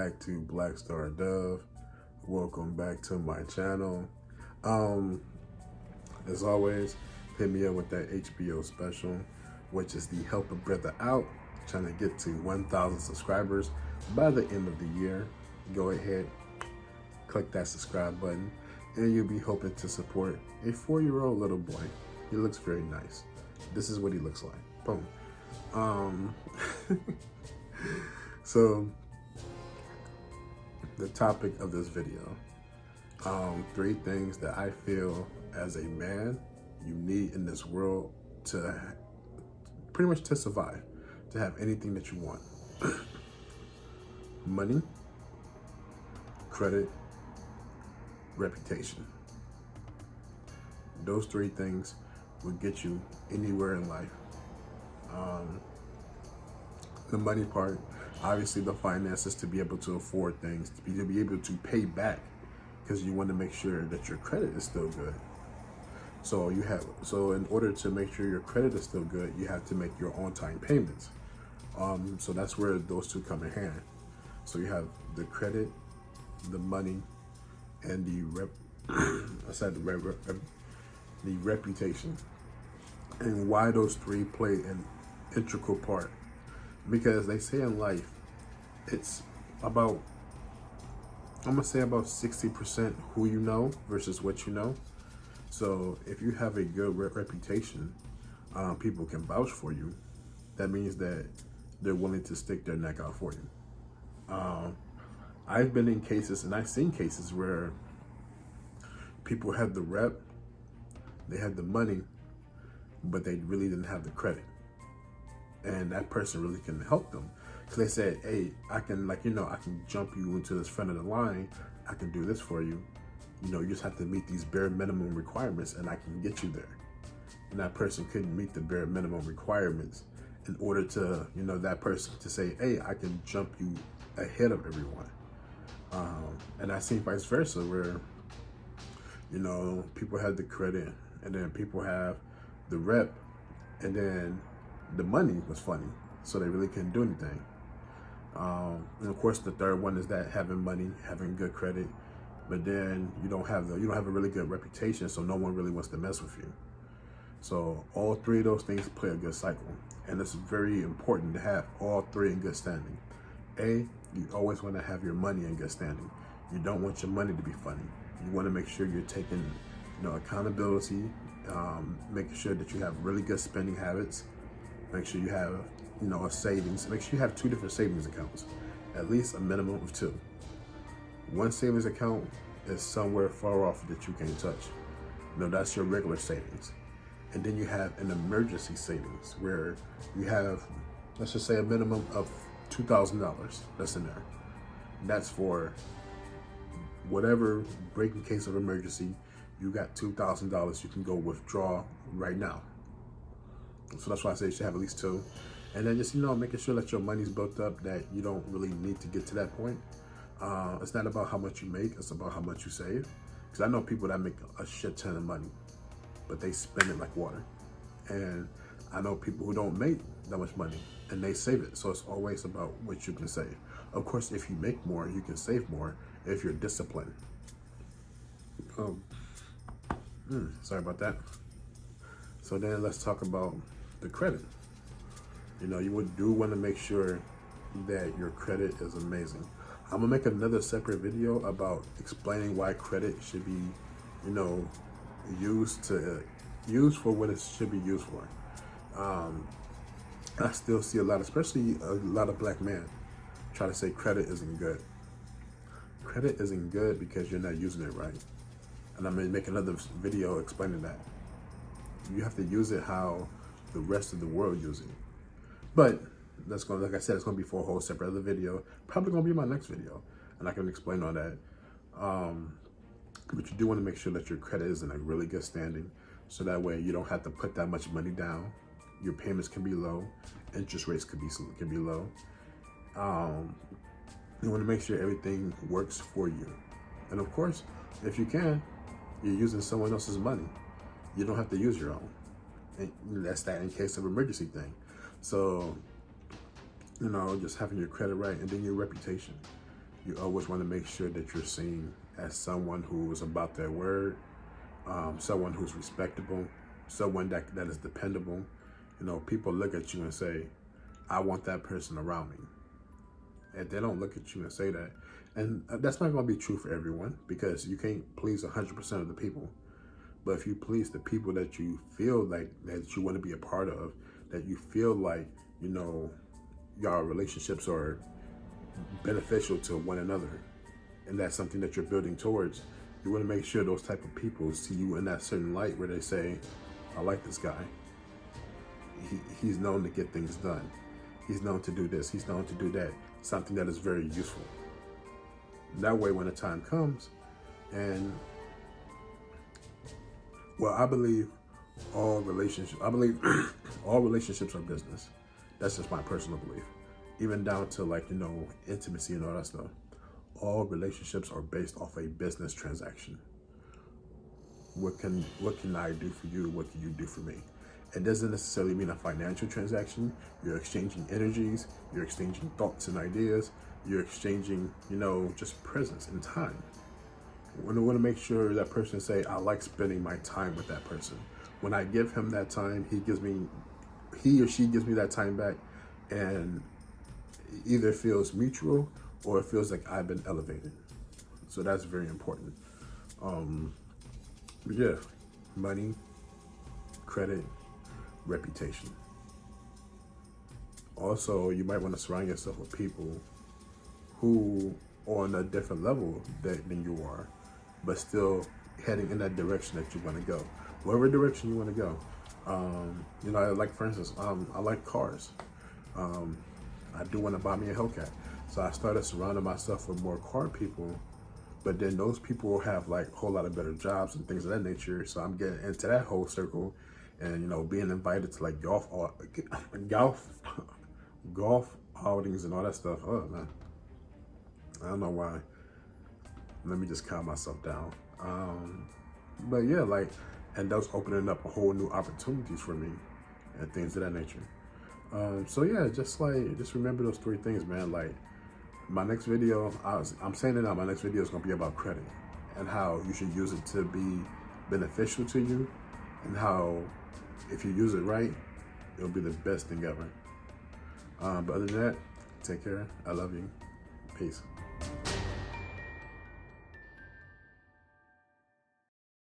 back to Black Star Dove. Welcome back to my channel. As always, hit me up with that HBO special, which is the Help a Brother Out, trying to get to 1,000 subscribers by the end of the year. Go ahead, click that subscribe button, and you'll be hoping to support a 4-year-old little boy. He looks very nice. This is what he looks like. Boom. So the topic of this video, 3 things that I feel as a man you need in this world to pretty much to survive, to have anything that you want. Money, credit, reputation. Those 3 things will get you anywhere in life. The money part, obviously the finances to be able to afford things, to be able to pay back, because you want to make sure that your credit is still good. So in order to make sure your credit is still good, you have to make your on-time payments. So that's where those 2 come in hand. So you have the credit, the money, and the reputation. And why those 3 play an integral part? Because they say in life, it's about, I'm gonna say about 60% who you know versus what you know. So if you have a good reputation, people can vouch for you. That means that they're willing to stick their neck out for you. I've been in cases, and I've seen cases where people had the rep, they had the money, but they really didn't have the credit. And that person really can help them. So they said, hey, I can I can jump you into this front of the line. I can do this for you. You just have to meet these bare minimum requirements and I can get you there. And that person couldn't meet the bare minimum requirements in order to, that person to say, hey, I can jump you ahead of everyone. And I've seen vice versa where, people have the credit and then people have the rep and then the money was funny, so they really couldn't do anything. And of course, the third one is that having money, having good credit, but then you don't have a really good reputation, so no one really wants to mess with you. So all 3 of those things play a good cycle, and it's very important to have all 3 in good standing. You always want to have your money in good standing. You don't want your money to be funny. You want to make sure you're taking, accountability, making sure that you have really good spending habits. Make sure you have, a savings. Make sure you have 2 different savings accounts, at least a minimum of 2. One savings account is somewhere far off that you can't touch. That's your regular savings. And then you have an emergency savings where you have, let's just say, a minimum of $2,000 that's in there. That's for whatever breaking case of emergency. You got $2,000 you can go withdraw right now. So that's why I say you should have at least 2. And then just, making sure that your money's built up, that you don't really need to get to that point. It's not about how much you make, it's about how much you save. Because I know people that make a shit ton of money, but they spend it like water. And I know people who don't make that much money and they save it. So it's always about what you can save. Of course, if you make more, you can save more if you're disciplined. Sorry about that. So then let's talk about the credit. You do want to make sure that your credit is amazing. I'm gonna make another separate video about explaining why credit should be, used for what it should be used for. I still see especially a lot of black men try to say credit isn't good. Credit isn't good because you're not using it right. And I'm gonna make another video explaining that. You have to use it how the rest of the world uses it. But that's going, like I said, it's going to be for a whole separate other video. Probably going to be my next video, and I can explain all that. But you do want to make sure that your credit is in a really good standing, so that way you don't have to put that much money down. Your payments can be low, interest rates can be low. You want to make sure everything works for you, and of course, if you can, you're using someone else's money. You don't have to use your own. And that's that in case of emergency thing. So, just having your credit right, and then your reputation. You always want to make sure that you're seen as someone who is about their word, someone who's respectable, someone that is dependable. You know, people look at you and say, I want that person around me. And they don't look at you and say that. And that's not going to be true for everyone, because you can't please 100% of the people. But if you please the people that you feel like that you want to be a part of, that you feel like, you know, your relationships are beneficial to one another, and that's something that you're building towards, you want to make sure those type of people see you in that certain light where they say, I like this guy. He's known to get things done. He's known to do this. He's known to do that. Something that is very useful. That way, when the time comes, and well, I believe all relationships are business. That's just my personal belief. Even down to, like, you know, intimacy and all that stuff. All relationships are based off a business transaction. What can I do for you? What can you do for me? It doesn't necessarily mean a financial transaction. You're exchanging energies, you're exchanging thoughts and ideas, you're exchanging, you know, just presence and time. We want to make sure that person say, I like spending my time with that person. When I give him that time, he or she gives me that time back, and either feels mutual or it feels like I've been elevated. So that's very important. But yeah, money, credit, reputation. Also, you might want to surround yourself with people who are on a different level than you are, but still heading in that direction that you want to go. Whatever direction you want to go. You know, like, for instance, I like cars. I do want to buy me a Hellcat. So I started surrounding myself with more car people, but then those people have like a whole lot of better jobs and things of that nature. So I'm getting into that whole circle, and, you know, being invited to like golf outings and all that stuff. Oh man, I don't know why. Let me just calm myself down. But yeah, like, and those opening up a whole new opportunities for me and things of that nature. So yeah, just remember those three things, man. Like, my next video, I'm saying it now, my next video is going to be about credit and how you should use it to be beneficial to you, and how if you use it right, it'll be the best thing ever. But other than that, take care. I love you. Peace.